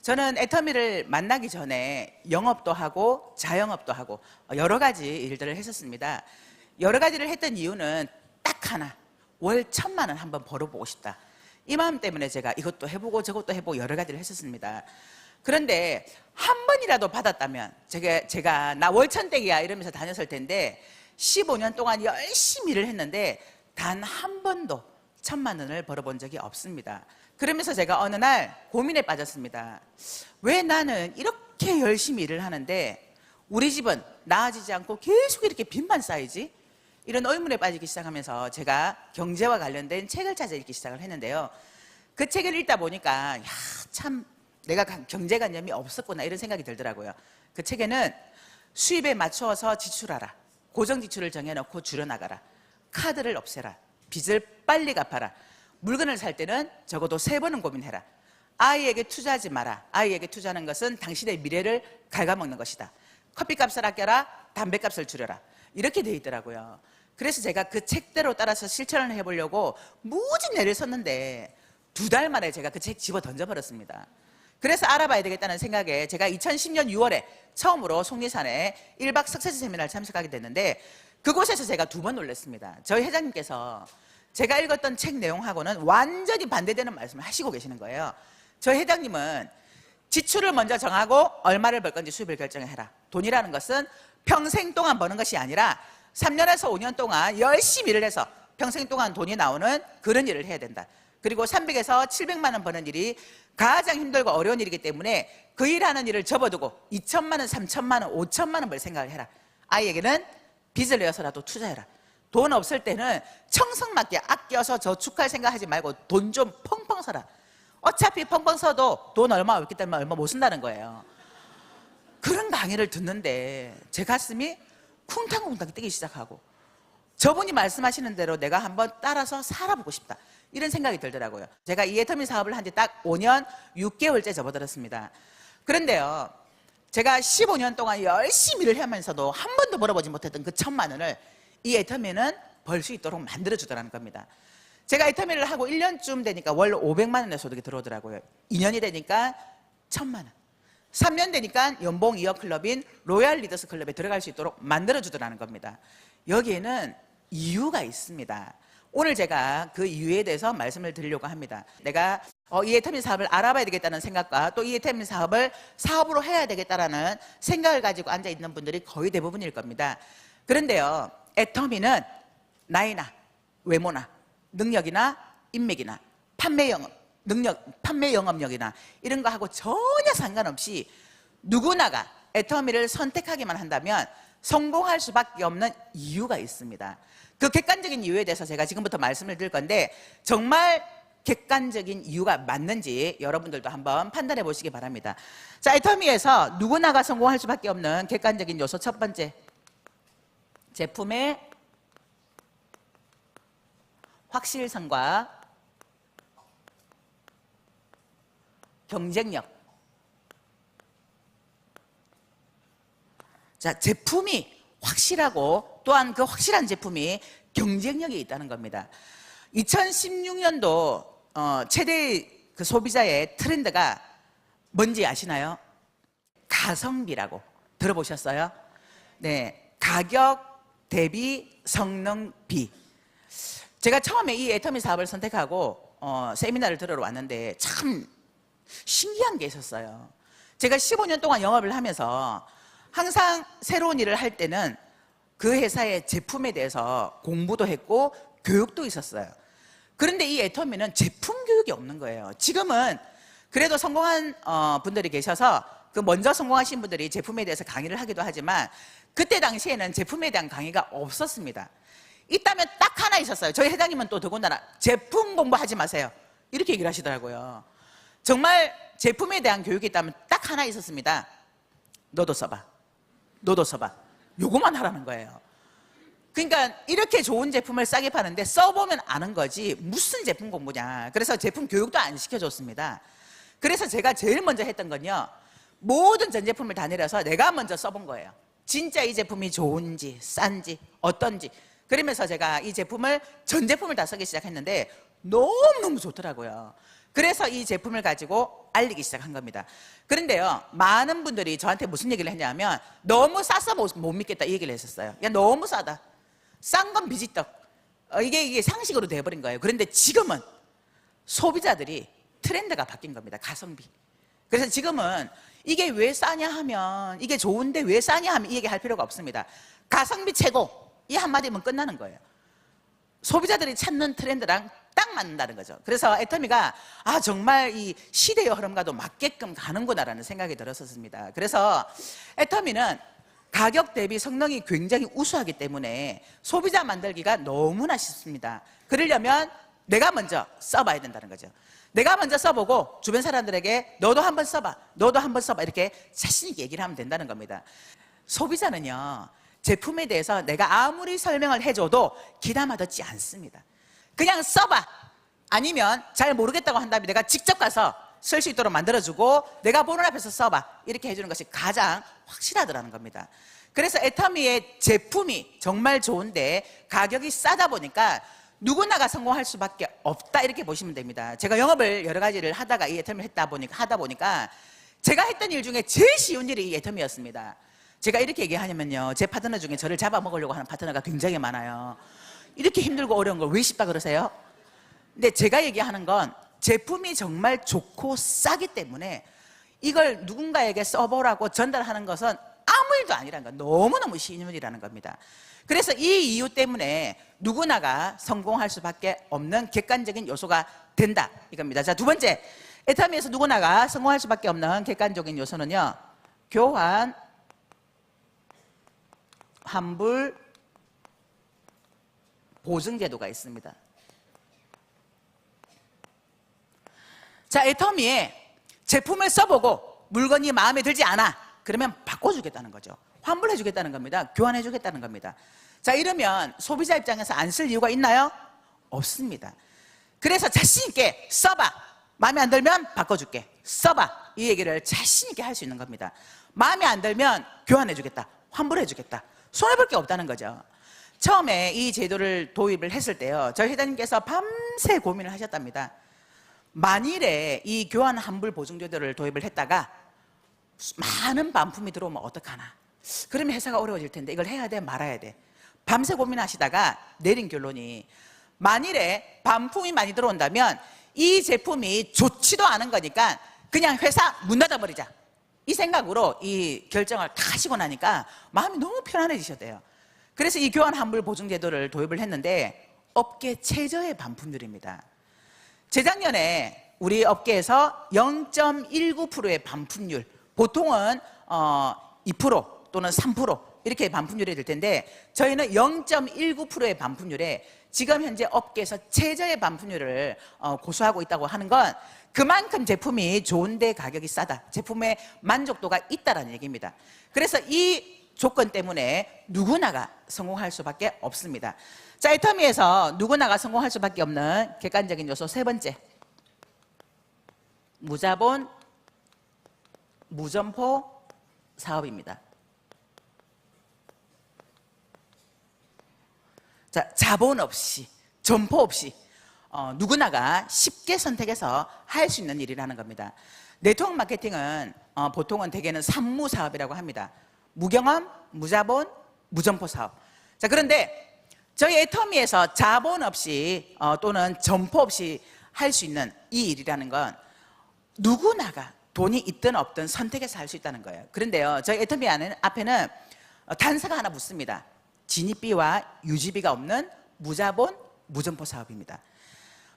저는 애터미를 만나기 전에 영업도 하고 자영업도 하고 여러 가지 일들을 했었습니다. 여러 가지를 했던 이유는 딱 하나, 월 1,000만 원 한번 벌어보고 싶다. 이 마음 때문에 제가 이것도 해보고 저것도 해보고 여러 가지를 했었습니다. 그런데 한 번이라도 받았다면 제가 나 월 1,000댁이야 이러면서 다녔을 텐데 15년 동안 열심히 일을 했는데 단 한 번도 1,000만 원을 벌어본 적이 없습니다. 그러면서 제가 어느 날 고민에 빠졌습니다. 왜 나는 이렇게 열심히 일을 하는데 우리 집은 나아지지 않고 계속 이렇게 빚만 쌓이지? 이런 의문에 빠지기 시작하면서 제가 경제와 관련된 책을 찾아 읽기 시작을 했는데요. 그 책을 읽다 보니까 참 내가 경제관념이 없었구나 이런 생각이 들더라고요. 그 책에는 수입에 맞추어서 지출하라, 고정지출을 정해놓고 줄여나가라, 카드를 없애라, 빚을 빨리 갚아라, 물건을 살 때는 적어도 3번은 고민해라, 아이에게 투자하지 마라, 아이에게 투자하는 것은 당신의 미래를 갉아먹는 것이다, 커피값을 아껴라, 담배값을 줄여라, 이렇게 돼 있더라고요. 그래서 제가 그 책대로 따라서 실천을 해보려고 무진 애를 썼는데 2달 만에 제가 그 책 집어 던져버렸습니다. 그래서 알아봐야 되겠다는 생각에 제가 2010년 6월에 처음으로 속리산에 1박 석세지 세미나를 참석하게 됐는데 그곳에서 제가 2번 놀랐습니다. 저희 회장님께서 제가 읽었던 책 내용하고는 완전히 반대되는 말씀을 하시고 계시는 거예요. 저희 회장님은 지출을 먼저 정하고 얼마를 벌 건지 수입을 결정해라. 돈이라는 것은 평생 동안 버는 것이 아니라 3년에서 5년 동안 열심히 일을 해서 평생 동안 돈이 나오는 그런 일을 해야 된다. 그리고 300에서 700만 원 버는 일이 가장 힘들고 어려운 일이기 때문에 그 일하는 일을 접어두고 2천만 원, 3천만 원, 5천만 원 벌 생각을 해라. 아이에게는 빚을 내어서라도 투자해라. 돈 없을 때는 청성맞게 아껴서 저축할 생각하지 말고 돈 좀 펑펑 써라. 어차피 펑펑 써도 돈 얼마 없기 때문에 얼마 못 쓴다는 거예요. 그런 강의를 듣는데 제 가슴이 쿵탕쿵탕 뛰기 시작하고 저분이 말씀하시는 대로 내가 한번 따라서 살아보고 싶다 이런 생각이 들더라고요. 제가 이 애터미 사업을 한 지 딱 5년 6개월째 접어들었습니다. 그런데요, 제가 15년 동안 열심히 일을 하면서도 한 번도 벌어보지 못했던 그 1,000만 원을 이 애터미는 벌 수 있도록 만들어주더라는 겁니다. 제가 애터미를 하고 1년쯤 되니까 월 500만 원의 소득이 들어오더라고요. 2년이 되니까 1,000만 원, 3년 되니까 연봉 2억 클럽인 로얄 리더스 클럽에 들어갈 수 있도록 만들어주더라는 겁니다. 여기에는 이유가 있습니다. 오늘 제가 그 이유에 대해서 말씀을 드리려고 합니다. 내가 이 애터미 사업을 알아봐야 되겠다는 생각과 또 이 애터미 사업을 사업으로 해야 되겠다는 생각을 가지고 앉아있는 분들이 거의 대부분일 겁니다. 그런데요, 애터미는 나이나 외모나 능력이나 인맥이나 판매 영업력이나 이런 거하고 전혀 상관없이 누구나가 애터미를 선택하기만 한다면 성공할 수밖에 없는 이유가 있습니다. 그 객관적인 이유에 대해서 제가 지금부터 말씀을 드릴 건데 정말 객관적인 이유가 맞는지 여러분들도 한번 판단해 보시기 바랍니다. 자, 애터미에서 누구나가 성공할 수밖에 없는 객관적인 요소 첫 번째, 제품의 확실성과 경쟁력. 자, 제품이 확실하고 또한 그 확실한 제품이 경쟁력이 있다는 겁니다. 2016년도 최대 그 소비자의 트렌드가 뭔지 아시나요? 가성비라고 들어보셨어요? 네, 가격 대비 성능비. 제가 처음에 이 애터미 사업을 선택하고 세미나를 들으러 왔는데 참 신기한 게 있었어요. 제가 15년 동안 영업을 하면서 항상 새로운 일을 할 때는 그 회사의 제품에 대해서 공부도 했고 교육도 있었어요. 그런데 이 애터미는 제품 교육이 없는 거예요. 지금은 그래도 성공한 분들이 계셔서 그 먼저 성공하신 분들이 제품에 대해서 강의를 하기도 하지만 그때 당시에는 제품에 대한 강의가 없었습니다. 있다면 딱 하나 있었어요. 저희 회장님은 또 더군다나 제품 공부하지 마세요 이렇게 얘기를 하시더라고요. 정말 제품에 대한 교육이 있다면 딱 하나 있었습니다. 너도 써봐, 너도 써봐, 요거만 하라는 거예요. 그러니까 이렇게 좋은 제품을 싸게 파는데 써보면 아는 거지 무슨 제품 공부냐. 그래서 제품 교육도 안 시켜줬습니다. 그래서 제가 제일 먼저 했던 건요, 모든 전 제품을 다 내려서 내가 먼저 써본 거예요. 진짜 이 제품이 좋은지 싼지 어떤지. 그러면서 제가 이 제품을 전 제품을 다 쓰기 시작했는데 너무너무 좋더라고요. 그래서 이 제품을 가지고 알리기 시작한 겁니다. 그런데요, 많은 분들이 저한테 무슨 얘기를 했냐면 너무 싸서 못 믿겠다 이 얘기를 했었어요. 야, 너무 싸다. 싼 건 비지떡. 이게 상식으로 돼버린 거예요. 그런데 지금은 소비자들이 트렌드가 바뀐 겁니다. 가성비. 그래서 지금은 이게 왜 싸냐 하면, 이게 좋은데 왜 싸냐 하면 이 얘기 할 필요가 없습니다. 가성비 최고, 이 한마디면 끝나는 거예요. 소비자들이 찾는 트렌드랑 딱 맞는다는 거죠. 그래서 애터미가 정말 이 시대의 흐름과도 맞게끔 가는구나라는 생각이 들었었습니다. 그래서 애터미는 가격 대비 성능이 굉장히 우수하기 때문에 소비자 만들기가 너무나 쉽습니다. 그러려면 내가 먼저 써봐야 된다는 거죠. 내가 먼저 써보고 주변 사람들에게 너도 한번 써봐, 너도 한번 써봐, 이렇게 자신 있게 얘기를 하면 된다는 겁니다. 소비자는요, 제품에 대해서 내가 아무리 설명을 해줘도 기다마 듣지 않습니다. 그냥 써봐, 아니면 잘 모르겠다고 한다면 내가 직접 가서 쓸 수 있도록 만들어주고 내가 보는 앞에서 써봐, 이렇게 해주는 것이 가장 확실하더라는 겁니다. 그래서 애터미의 제품이 정말 좋은데 가격이 싸다 보니까 누구나가 성공할 수밖에 없다, 이렇게 보시면 됩니다. 제가 영업을 여러 가지를 하다가 이 애터미를 하다 보니까 제가 했던 일 중에 제일 쉬운 일이 이 애터미였습니다. 제가 이렇게 얘기하냐면요, 제 파트너 중에 저를 잡아먹으려고 하는 파트너가 굉장히 많아요. 이렇게 힘들고 어려운 걸 왜 쉽다 그러세요? 근데 제가 얘기하는 건 제품이 정말 좋고 싸기 때문에 이걸 누군가에게 써보라고 전달하는 것은 아무 일도 아니라는 건, 너무너무 쉬운 일이라는 겁니다. 그래서 이 이유 때문에 누구나가 성공할 수밖에 없는 객관적인 요소가 된다, 이겁니다. 자, 두 번째, 애터미에서 누구나가 성공할 수밖에 없는 객관적인 요소는요, 교환 환불 보증 제도가 있습니다. 자, 애터미에 제품을 써보고 물건이 마음에 들지 않아, 그러면 바꿔주겠다는 거죠. 환불해주겠다는 겁니다. 교환해주겠다는 겁니다. 자, 이러면 소비자 입장에서 안 쓸 이유가 있나요? 없습니다. 그래서 자신 있게 써봐, 마음에 안 들면 바꿔줄게, 써봐, 이 얘기를 자신 있게 할 수 있는 겁니다. 마음에 안 들면 교환해주겠다, 환불해주겠다, 손해볼 게 없다는 거죠. 처음에 이 제도를 도입을 했을 때요, 저희 회장님께서 밤새 고민을 하셨답니다. 만일에 이 교환 환불 보증 제도를 도입을 했다가 많은 반품이 들어오면 어떡하나, 그러면 회사가 어려워질 텐데 이걸 해야 돼 말아야 돼, 밤새 고민하시다가 내린 결론이, 만일에 반품이 많이 들어온다면 이 제품이 좋지도 않은 거니까 그냥 회사 문 닫아버리자, 이 생각으로 이 결정을 다 하시고 나니까 마음이 너무 편안해지셨대요. 그래서 이 교환 환불 보증 제도를 도입을 했는데 업계 최저의 반품률입니다. 재작년에 우리 업계에서 0.19%의 반품률, 보통은 2% 또는 3% 이렇게 반품률이 될 텐데 저희는 0.19%의 반품률에 지금 현재 업계에서 최저의 반품률을 고수하고 있다고 하는 건 그만큼 제품이 좋은데 가격이 싸다, 제품의 만족도가 있다는 얘기입니다. 그래서 이 조건 때문에 누구나가 성공할 수밖에 없습니다. 자, 애터미에서 누구나가 성공할 수밖에 없는 객관적인 요소 세 번째, 무자본 무점포 사업입니다. 자, 자본 없이, 점포 없이 누구나가 쉽게 선택해서 할 수 있는 일이라는 겁니다. 네트워크 마케팅은 보통은 대개는 산무 사업이라고 합니다. 무경험, 무자본, 무점포 사업. 자, 그런데 저희 애터미에서 자본 없이 또는 점포 없이 할 수 있는 이 일이라는 건 누구나가 돈이 있든 없든 선택해서 할 수 있다는 거예요. 그런데요, 저희 애터미 앞에는 단서가 하나 붙습니다. 진입비와 유지비가 없는 무자본, 무점포 사업입니다.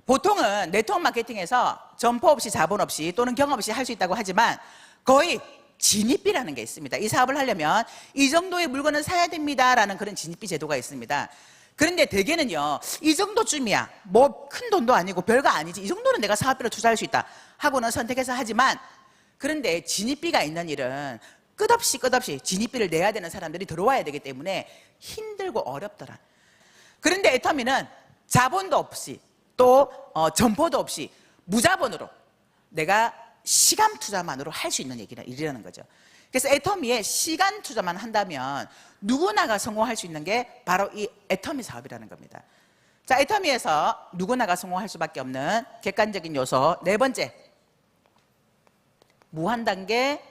보통은 네트워크 마케팅에서 점포 없이 자본 없이 또는 경험 없이 할 수 있다고 하지만 거의 진입비라는 게 있습니다. 이 사업을 하려면 이 정도의 물건을 사야 됩니다라는 그런 진입비 제도가 있습니다. 그런데 대개는요, 이 정도쯤이야, 뭐 큰 돈도 아니고 별거 아니지, 이 정도는 내가 사업비로 투자할 수 있다 하고는 선택해서 하지만, 그런데 진입비가 있는 일은 끝없이 진입비를 내야 되는 사람들이 들어와야 되기 때문에 힘들고 어렵더라. 그런데 애터미는 자본도 없이 또 점포도 없이 무자본으로 내가 시간 투자만으로 할 수 있는 일이라는 거죠. 그래서 애터미에 시간 투자만 한다면 누구나가 성공할 수 있는 게 바로 이 애터미 사업이라는 겁니다. 자, 애터미에서 누구나가 성공할 수밖에 없는 객관적인 요소 네 번째, 무한단계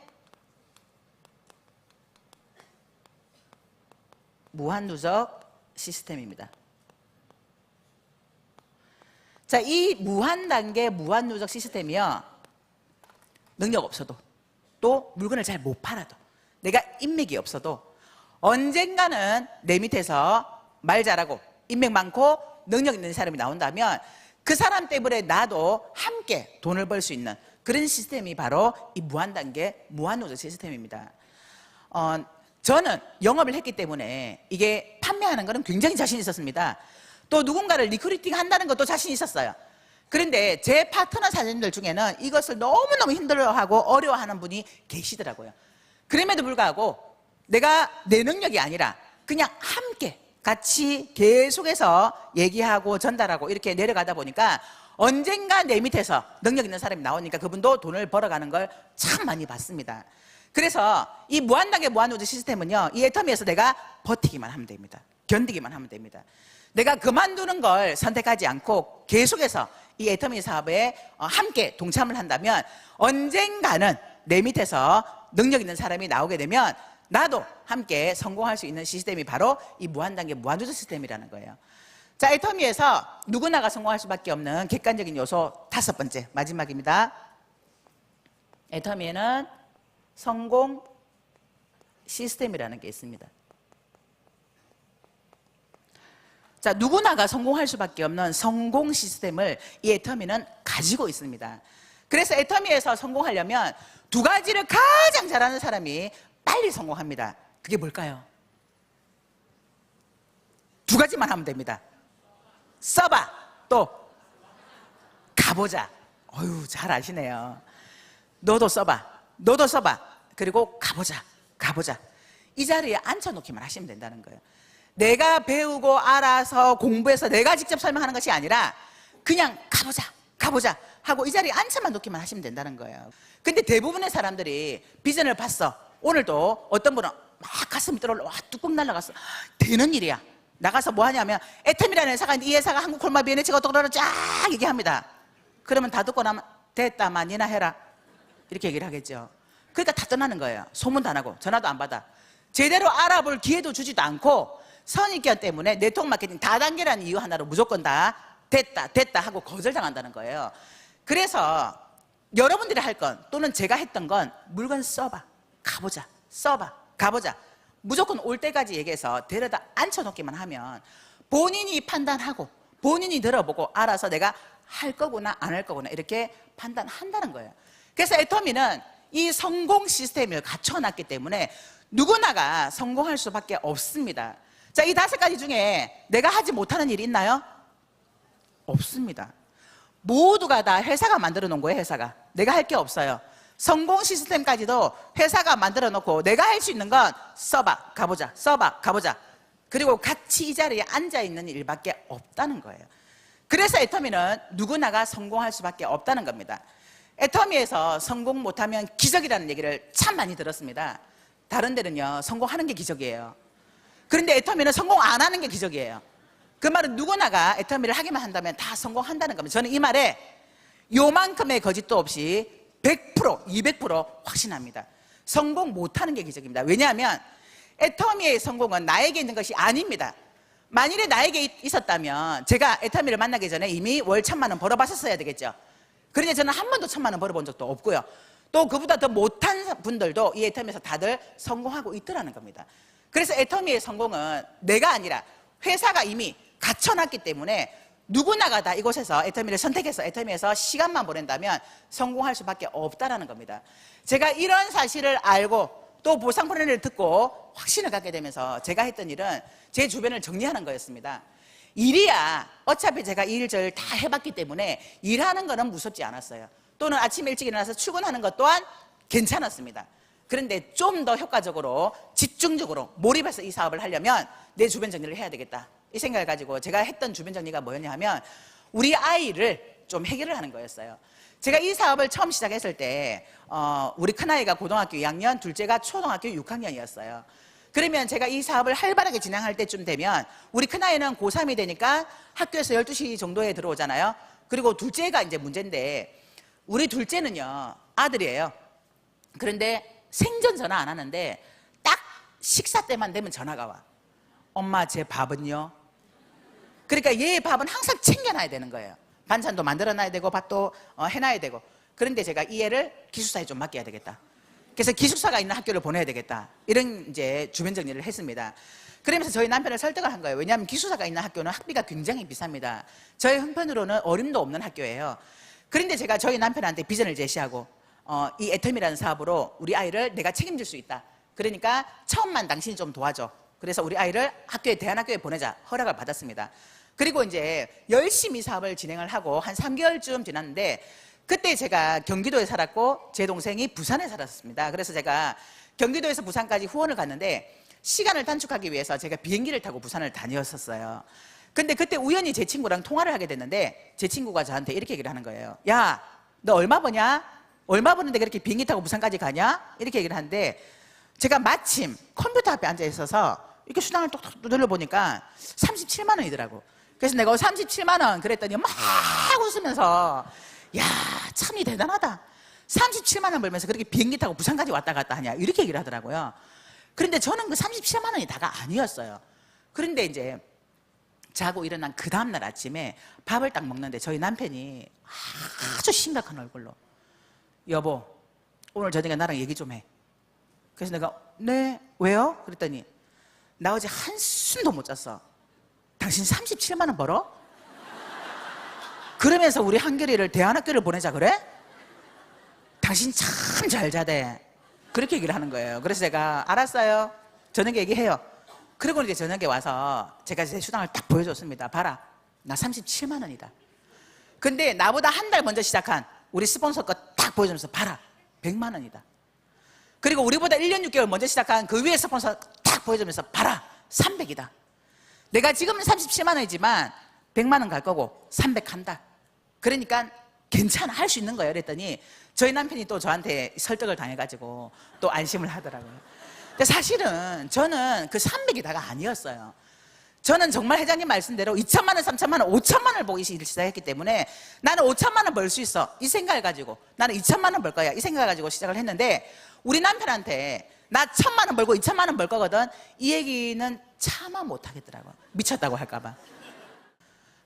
무한누적 시스템입니다. 자, 이 무한단계 무한누적 시스템이요, 능력 없어도, 또 물건을 잘 못 팔아도, 내가 인맥이 없어도 언젠가는 내 밑에서 말 잘하고 인맥 많고 능력 있는 사람이 나온다면 그 사람 때문에 나도 함께 돈을 벌 수 있는 그런 시스템이 바로 이 무한단계 무한누적 시스템입니다. 저는 영업을 했기 때문에 이게 판매하는 거는 굉장히 자신 있었습니다. 또 누군가를 리크루팅 한다는 것도 자신 있었어요. 그런데 제 파트너 사장님들 중에는 이것을 너무너무 힘들어하고 어려워하는 분이 계시더라고요. 그럼에도 불구하고 내가 내 능력이 아니라 그냥 함께 같이 계속해서 얘기하고 전달하고 이렇게 내려가다 보니까 언젠가 내 밑에서 능력 있는 사람이 나오니까 그분도 돈을 벌어가는 걸 참 많이 봤습니다. 그래서 이 무한단계 무한누적 시스템은요, 이 애터미에서 내가 버티기만 하면 됩니다. 견디기만 하면 됩니다. 내가 그만두는 걸 선택하지 않고 계속해서 이 애터미 사업에 함께 동참을 한다면 언젠가는 내 밑에서 능력 있는 사람이 나오게 되면 나도 함께 성공할 수 있는 시스템이 바로 이 무한단계 무한누적 시스템이라는 거예요. 자, 애터미에서 누구나가 성공할 수밖에 없는 객관적인 요소 다섯 번째, 마지막입니다. 애터미에는 성공 시스템이라는 게 있습니다. 자, 누구나가 성공할 수밖에 없는 성공 시스템을 이 애터미는 가지고 있습니다. 그래서 애터미에서 성공하려면 두 가지를 가장 잘하는 사람이 빨리 성공합니다. 그게 뭘까요? 두 가지만 하면 됩니다. 써봐, 또 가보자. 어휴, 잘 아시네요. 너도 써봐, 너도 써봐, 그리고 가보자, 가보자. 이 자리에 앉혀놓기만 하시면 된다는 거예요. 내가 배우고 알아서 공부해서 내가 직접 설명하는 것이 아니라 그냥 가보자, 가보자 하고 이 자리에 앉혀만 놓기만 하시면 된다는 거예요. 근데 대부분의 사람들이 비전을 봤어. 오늘도 어떤 분은 막 가슴이 떨어올라, 와, 뚜껑 날라갔어. 되는 일이야. 나가서 뭐 하냐면 애텀이라는 회사가 있는데 이 회사가 한국 콜마 비엔에치가 어떡하라 쫙 얘기합니다. 그러면 다 듣고 나면 됐다, 니나 해라, 이렇게 얘기를 하겠죠. 그러니까 다 떠나는 거예요. 소문도 안 하고 전화도 안 받아. 제대로 알아볼 기회도 주지도 않고 선입견 때문에 네트워크 마케팅 다단계라는 이유 하나로 무조건 다 됐다, 됐다 하고 거절당한다는 거예요. 그래서 여러분들이 할 건, 또는 제가 했던 건 물건 써봐, 가보자, 써봐, 가보자. 무조건 올 때까지 얘기해서 데려다 앉혀놓기만 하면 본인이 판단하고 본인이 들어보고 알아서 내가 할 거구나 안 할 거구나 이렇게 판단한다는 거예요. 그래서 애터미는 이 성공 시스템을 갖춰놨기 때문에 누구나가 성공할 수밖에 없습니다. 자, 이 다섯 가지 중에 내가 하지 못하는 일이 있나요? 없습니다. 모두가 다 회사가 만들어 놓은 거예요. 회사가. 내가 할 게 없어요. 성공 시스템까지도 회사가 만들어 놓고 내가 할 수 있는 건 써봐, 가보자, 써봐, 가보자. 그리고 같이 이 자리에 앉아있는 일밖에 없다는 거예요. 그래서 애터미는 누구나가 성공할 수밖에 없다는 겁니다. 애터미에서 성공 못하면 기적이라는 얘기를 참 많이 들었습니다. 다른 데는요, 성공하는 게 기적이에요. 그런데 애터미는 성공 안 하는 게 기적이에요. 그 말은 누구나가 애터미를 하기만 한다면 다 성공한다는 겁니다. 저는 이 말에 요만큼의 거짓도 없이 100%, 200% 확신합니다. 성공 못하는 게 기적입니다. 왜냐하면 애터미의 성공은 나에게 있는 것이 아닙니다. 만일에 나에게 있었다면 제가 애터미를 만나기 전에 이미 월 1,000만 원 벌어봤었어야 되겠죠. 그런데 저는 한 번도 1,000만 원 벌어본 적도 없고요. 또 그보다 더 못한 분들도 이 애터미에서 다들 성공하고 있더라는 겁니다. 그래서 애터미의 성공은 내가 아니라 회사가 이미 갖춰놨기 때문에 누구나가 다 이곳에서 애터미를 선택해서 애터미에서 시간만 보낸다면 성공할 수밖에 없다는 겁니다. 제가 이런 사실을 알고 또 보상 프로그램을 듣고 확신을 갖게 되면서 제가 했던 일은 제 주변을 정리하는 거였습니다. 일이야 어차피 제가 이 일 저 일 다 해봤기 때문에 일하는 거는 무섭지 않았어요. 또는 아침 일찍 일어나서 출근하는 것 또한 괜찮았습니다. 그런데 좀 더 효과적으로 집중적으로 몰입해서 이 사업을 하려면 내 주변 정리를 해야 되겠다, 이 생각을 가지고 제가 했던 주변 정리가 뭐였냐 하면 우리 아이를 좀 해결을 하는 거였어요. 제가 이 사업을 처음 시작했을 때 우리 큰아이가 고등학교 2학년, 둘째가 초등학교 6학년이었어요. 그러면 제가 이 사업을 활발하게 진행할 때쯤 되면 우리 큰아이는 고3이 되니까 학교에서 12시 정도에 들어오잖아요. 그리고 둘째가 이제 문제인데 우리 둘째는요, 아들이에요. 그런데 생전 전화 안 하는데 딱 식사 때만 되면 전화가 와. 엄마, 제 밥은요? 그러니까 얘 밥은 항상 챙겨놔야 되는 거예요. 반찬도 만들어놔야 되고 밥도 해놔야 되고. 그런데 제가 이 애를 기숙사에 좀 맡겨야 되겠다. 그래서 기숙사가 있는 학교를 보내야 되겠다. 이런 이제 주변 정리를 했습니다. 그러면서 저희 남편을 설득을 한 거예요. 왜냐하면 기숙사가 있는 학교는 학비가 굉장히 비쌉니다. 저희 형편으로는 어림도 없는 학교예요. 그런데 제가 저희 남편한테 비전을 제시하고 이 애텀이라는 사업으로 우리 아이를 내가 책임질 수 있다. 그러니까 처음만 당신이 좀 도와줘. 그래서 우리 아이를 학교에 대안학교에 보내자 허락을 받았습니다. 그리고 이제 열심히 사업을 진행을 하고 한 3개월쯤 지났는데 그때 제가 경기도에 살았고 제 동생이 부산에 살았습니다. 그래서 제가 경기도에서 부산까지 후원을 갔는데 시간을 단축하기 위해서 제가 비행기를 타고 부산을 다녔었어요. 근데 그때 우연히 제 친구랑 통화를 하게 됐는데 제 친구가 저한테 이렇게 얘기를 하는 거예요. 야, 너 얼마 버냐? 얼마 버는데 그렇게 비행기 타고 부산까지 가냐? 이렇게 얘기를 하는데 제가 마침 컴퓨터 앞에 앉아 있어서 이렇게 수당을 톡톡 눌러보니까 37만 원이더라고. 그래서 내가 37만 원 그랬더니 막 웃으면서 야, 참이 대단하다. 37만 원 벌면서 그렇게 비행기 타고 부산까지 왔다 갔다 하냐 이렇게 얘기를 하더라고요. 그런데 저는 그 37만 원이 다가 아니었어요. 그런데 이제 자고 일어난 그 다음날 아침에 밥을 딱 먹는데 저희 남편이 아주 심각한 얼굴로 여보, 오늘 저녁에 나랑 얘기 좀 해. 그래서 내가 네, 왜요? 그랬더니 나 어제 한숨도 못 잤어. 당신 37만 원 벌어? 그러면서 우리 한결이를 대안학교를 보내자 그래? 당신 참 잘 자대. 그렇게 얘기를 하는 거예요. 그래서 제가 알았어요. 저녁에 얘기해요. 그리고 이제 저녁에 와서 제가 제 수당을 딱 보여줬습니다. 봐라, 나 37만 원이다. 근데 나보다 한 달 먼저 시작한 우리 스폰서 거 딱 보여주면서 봐라, 100만 원이다. 그리고 우리보다 1년 6개월 먼저 시작한 그 위에 스폰서 딱 보여주면서 봐라, 300이다. 내가 지금은 37만 원이지만 100만 원 갈 거고 300 한다. 그러니까 괜찮아, 할 수 있는 거예요. 그랬더니 저희 남편이 또 저한테 설득을 당해가지고 또 안심을 하더라고요. 근데 사실은 저는 그 300이 다가 아니었어요. 저는 정말 회장님 말씀대로 2천만 원, 3천만 원, 5천만 원을 보기 시작했기 때문에 나는 5천만 원 벌 수 있어 이 생각을 가지고 나는 2천만 원 벌 거야 이 생각을 가지고 시작을 했는데 우리 남편한테 나 1천만 원 벌고 2천만 원 벌 거거든 이 얘기는 차마 못 하겠더라고요. 미쳤다고 할까 봐.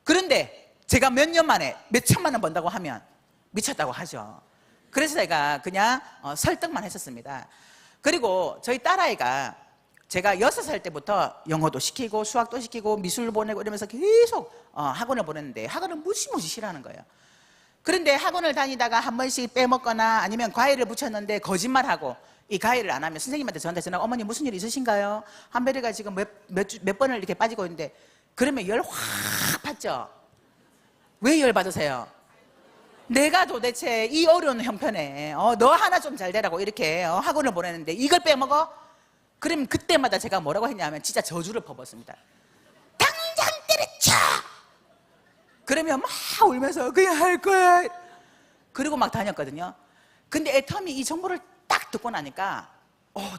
그런데 제가 몇 년 만에 몇 천만 원 번다고 하면 미쳤다고 하죠. 그래서 제가 그냥 설득만 했었습니다. 그리고 저희 딸아이가 제가 6살 때부터 영어도 시키고 수학도 시키고 미술 보내고 이러면서 계속 학원을 보냈는데 학원을 무지무지 싫어하는 거예요. 그런데 학원을 다니다가 한 번씩 빼먹거나 아니면 과외를 붙였는데 거짓말하고 이 과외를 안 하면 선생님한테 저한테 전화가 어머니 무슨 일 있으신가요? 한별이가 지금 몇 번을 이렇게 빠지고 있는데 그러면 열 확 받죠. 왜 열 받으세요? 내가 도대체 이 어려운 형편에 너 하나 좀 잘 되라고 이렇게 학원을 보내는데 이걸 빼먹어? 그럼 그때마다 제가 뭐라고 했냐면 진짜 저주를 퍼붓습니다. 당장 때려쳐! 그러면 막 울면서 그냥 할 거야. 그리고 막 다녔거든요. 근데 애텀이 이 정보를 딱 듣고 나니까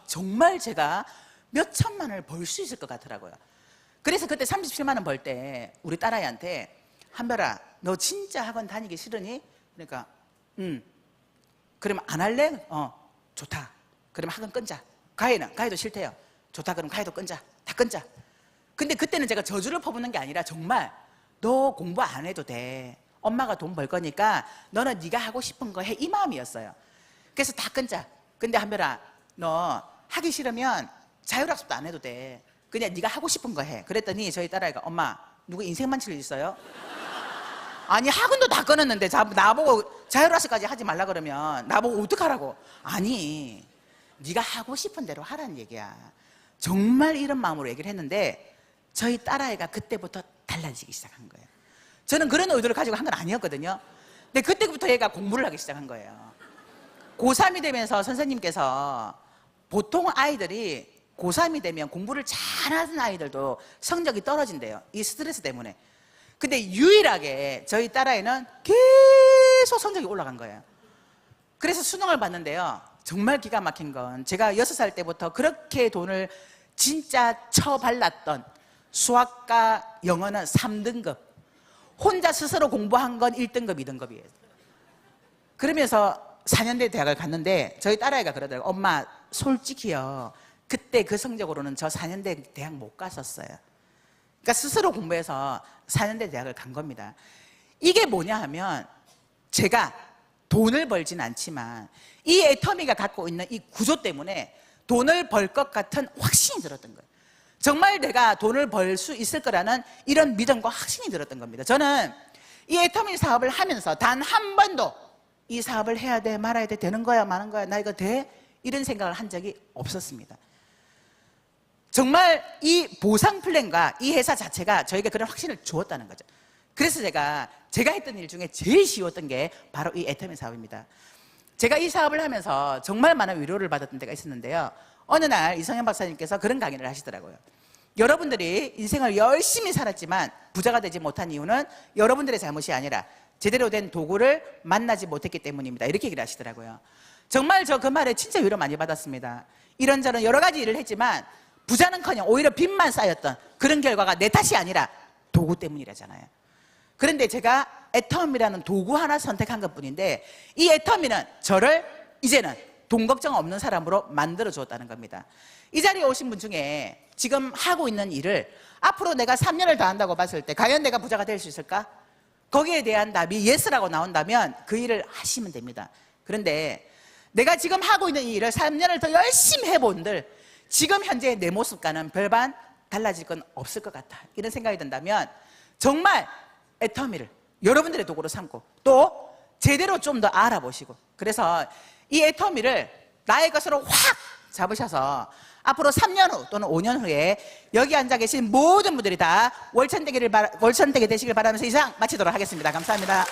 정말 제가 몇 천만 원을 벌 수 있을 것 같더라고요. 그래서 그때 37만 원 벌 때 우리 딸아이한테 한별아, 너 진짜 학원 다니기 싫으니? 그러니까 그러면 안 할래? 좋다. 그러면 학원 끊자. 과외도 싫대요. 좋다. 그럼 과외도 끊자. 다 끊자. 근데 그때는 제가 저주를 퍼붓는 게 아니라 정말 너 공부 안 해도 돼. 엄마가 돈 벌 거니까 너는 네가 하고 싶은 거 해. 이 마음이었어요. 그래서 다 끊자. 근데 한별아, 너 하기 싫으면 자율학습도 안 해도 돼. 그냥 네가 하고 싶은 거 해. 그랬더니 저희 딸아이가 엄마, 누구 인생 만칠 일 있어요? 아니 학원도 다 끊었는데 나보고 자율학습까지 하지 말라 그러면 나보고 어떡하라고. 아니 네가 하고 싶은 대로 하라는 얘기야. 정말 이런 마음으로 얘기를 했는데 저희 딸아이가 그때부터 달라지기 시작한 거예요. 저는 그런 의도를 가지고 한 건 아니었거든요. 근데 그때부터 얘가 공부를 하기 시작한 거예요. 고3이 되면서 선생님께서 보통 아이들이 고3이 되면 공부를 잘하는 아이들도 성적이 떨어진대요. 이 스트레스 때문에. 근데 유일하게 저희 딸아이는 계속 성적이 올라간 거예요. 그래서 수능을 봤는데요. 정말 기가 막힌 건 제가 6살 때부터 그렇게 돈을 진짜 처발랐던 수학과 영어는 3등급, 혼자 스스로 공부한 건 1등급, 2등급이에요. 그러면서 4년대 대학을 갔는데 저희 딸아이가 그러더라고요. 엄마 솔직히요, 그때 그 성적으로는 저 4년대 대학 못 갔었어요. 그러니까 스스로 공부해서 4년대 대학을 간 겁니다. 이게 뭐냐 하면, 제가 돈을 벌진 않지만 이 애터미가 갖고 있는 이 구조 때문에 돈을 벌 것 같은 확신이 들었던 거예요. 정말 내가 돈을 벌 수 있을 거라는 이런 믿음과 확신이 들었던 겁니다. 저는 이 애터미 사업을 하면서 단 한 번도 이 사업을 해야 돼, 말아야 돼, 되는 거야, 마는 거야, 나 이거 돼? 이런 생각을 한 적이 없었습니다. 정말 이 보상 플랜과 이 회사 자체가 저에게 그런 확신을 주었다는 거죠. 그래서 제가 했던 일 중에 제일 쉬웠던 게 바로 이 애터미 사업입니다. 제가 이 사업을 하면서 정말 많은 위로를 받았던 때가 있었는데요. 어느 날 이성현 박사님께서 그런 강의를 하시더라고요. 여러분들이 인생을 열심히 살았지만 부자가 되지 못한 이유는 여러분들의 잘못이 아니라 제대로 된 도구를 만나지 못했기 때문입니다. 이렇게 얘기를 하시더라고요. 정말 저 그 말에 진짜 위로 많이 받았습니다. 이런저런 여러 가지 일을 했지만 부자는커녕 오히려 빚만 쌓였던 그런 결과가 내 탓이 아니라 도구 때문이라잖아요. 그런데 제가 애터미라는 도구 하나 선택한 것뿐인데 이 애터미는 저를 이제는 돈 걱정 없는 사람으로 만들어 주었다는 겁니다. 이 자리에 오신 분 중에 지금 하고 있는 일을 앞으로 내가 3년을 더 한다고 봤을 때 과연 내가 부자가 될 수 있을까? 거기에 대한 답이 예스라고 나온다면 그 일을 하시면 됩니다. 그런데 내가 지금 하고 있는 이 일을 3년을 더 열심히 해본들 지금 현재 내 모습과는 별반 달라질 건 없을 것 같다, 이런 생각이 든다면 정말 애터미를 여러분들의 도구로 삼고 또 제대로 좀 더 알아보시고, 그래서 이 애터미를 나의 것으로 확 잡으셔서 앞으로 3년 후 또는 5년 후에 여기 앉아 계신 모든 분들이 다 월천대기 되시길 바라면서 이상 마치도록 하겠습니다. 감사합니다.